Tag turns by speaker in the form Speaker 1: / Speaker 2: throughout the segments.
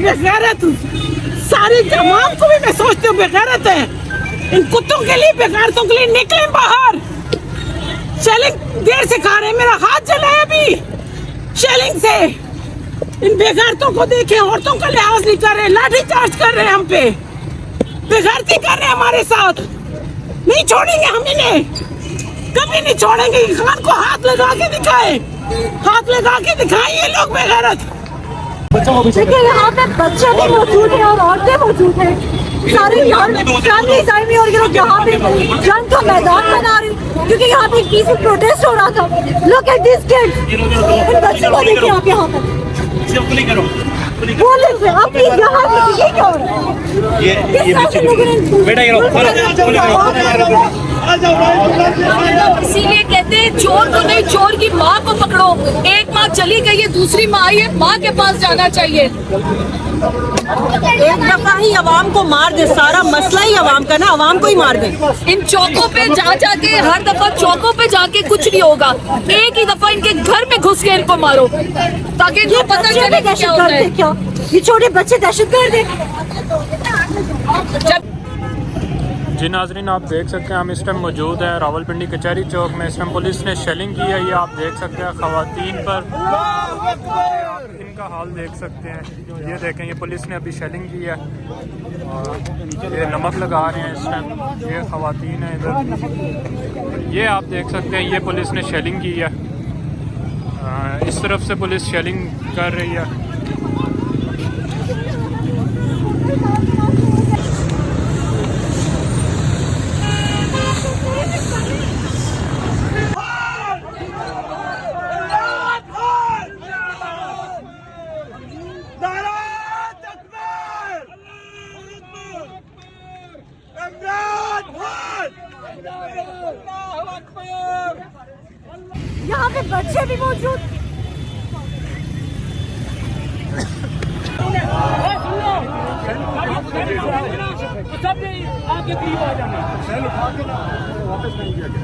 Speaker 1: बेगैरत सारी जमात को भी मैं सोचती हूँ बेगैरत है। इन कुत्तों के लिए, बेगैरतों के लिए निकले बाहर। शेलिंग देर से खा रहे हैं, मेरा हाथ जला है अभी शेलिंग से। इन बेगैरतों को देखें, औरतों का लिहाज नहीं कर रहे, लाठी चार्ज कर रहे हैं हम पे, बेगैरती कर रहे हैं हमारे साथ। नहीं छोड़ेंगे हम इन्हें, कभी नहीं छोड़ेंगे। खान को हाथ लगा के दिखाए, हाथ लगा के दिखाए ये लोग बेगैरत।
Speaker 2: देखिए यहाँ पे बच्चे भी मौजूद हैं और औरतें मौजूद हैं, सारी फैमिलीज आई हुई और ये लोग यहाँ पे जंग का मैदान बना रहे हैं क्योंकि यहाँ पे पीसफुल प्रोटेस्ट हो रहा था। लुक एट दिस किड्स, इन बच्चों को देखिए आप यहाँ पर बोले थे आप यहाँ पे ये क्या हो रहा है।
Speaker 3: इसीलिए कहते हैं चोर को नहीं, चोर की माँ को पकड़ो। एक माँ चली गई है, दूसरी माँ आई है, माँ के पास जाना चाहिए।
Speaker 2: एक दफा ही अवाम को मार दे, सारा मसला ही अवाम का ना, अवाम को ही मार दे।
Speaker 3: इन चौकों पे जा जाके, हर दफा चौकों पे जाके कुछ नहीं होगा। एक ही दफा इनके घर में घुस के इनको मारो ताकि इनको पता चले क्या होता है।
Speaker 2: क्या ये छोटे बच्चे दहशतगर्द हैं?
Speaker 4: जी नाजरीन, आप देख सकते हैं हम इस टाइम मौजूद हैं रावलपिंडी कचहरी चौक में। इस टाइम पुलिस ने शेलिंग की है, ये आप देख सकते हैं खवातीन पर। इनका हाल देख सकते हैं, ये देखें, ये पुलिस ने अभी शेलिंग की है और ये नमक लगा रहे हैं इस टाइम। ये खवातीन है इधर, ये आप देख सकते हैं, ये पुलिस ने शेलिंग की है। इस तरफ से पुलिस शेलिंग कर रही है।
Speaker 2: यहाँ पे बच्चे भी मौजूद।
Speaker 5: आपके करीब आ जाना, उठा के ना वापस नहीं किया गया।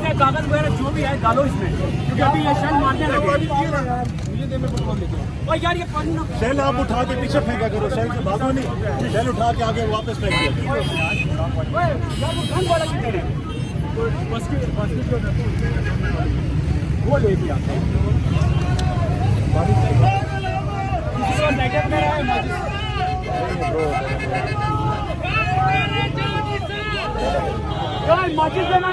Speaker 5: एक कागज वगैरह जो भी है डालो इसमें, क्योंकि अभी ये शेल मारने लगे। और यार ये पानी ना, शेल आप उठा के पीछे फेंका करो, शेल से भागो नहीं, शेल उठा के आगे वापस फेंक दिया। वो ले दिया माचिस देना।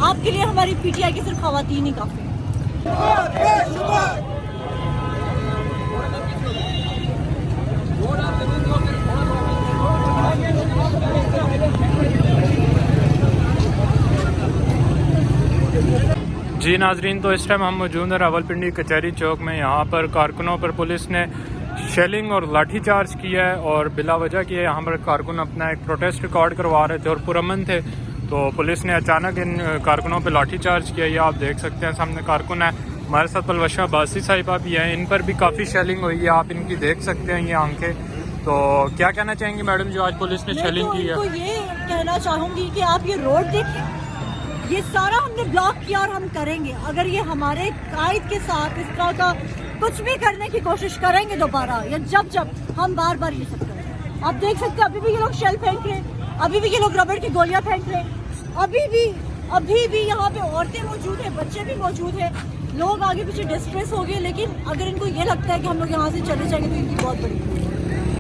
Speaker 2: आपके लिए हमारी पीटीआई की सिर्फ खवातीन ही काफी।
Speaker 4: जी जी नाजरीन, तो इस टाइम हम मौजूद हैं रावलपिंडी कचहरी चौक में। यहाँ पर कारकुनों पर पुलिस ने शेलिंग और लाठीचार्ज किया है और बिला वजह किया है। यहाँ पर कारकुन अपना एक प्रोटेस्ट रिकॉर्ड करवा रहे थे और पुरअमन थे, तो पुलिस ने अचानक इन कारकुनों पर लाठीचार्ज किया। ये आप देख सकते हैं, सामने कारकुन है। हमारे साथ पलवशा बासी साहिबा भी हैं, इन पर भी काफ़ी शेलिंग हुई है, आप इनकी देख सकते हैं ये आंखें। तो क्या कहना चाहेंगे मैडम, जो आज पुलिस ने शेलिंग की है?
Speaker 2: मैं तो ये कहना चाहूँगी कि आप ये रोड देखिए, ये सारा हमने ब्लॉक किया और हम करेंगे। अगर ये हमारे कायद के साथ इस तरह का कुछ भी करने की कोशिश करेंगे दोबारा, या जब हम बार बार ये सब करेंगे। आप देख सकते हैं अभी भी ये लोग शेल फेंक रहे हैं, अभी भी ये लोग रबड़ की गोलियां फेंक रहे हैं, अभी भी यहाँ पे औरतें मौजूद हैं, बच्चे भी मौजूद हैं, लोग आगे पीछे डिस्ट्रेस हो गए। लेकिन अगर इनको ये लगता है कि हम लोग यहाँ से चले जाएंगे तो इनकी बहुत बड़ी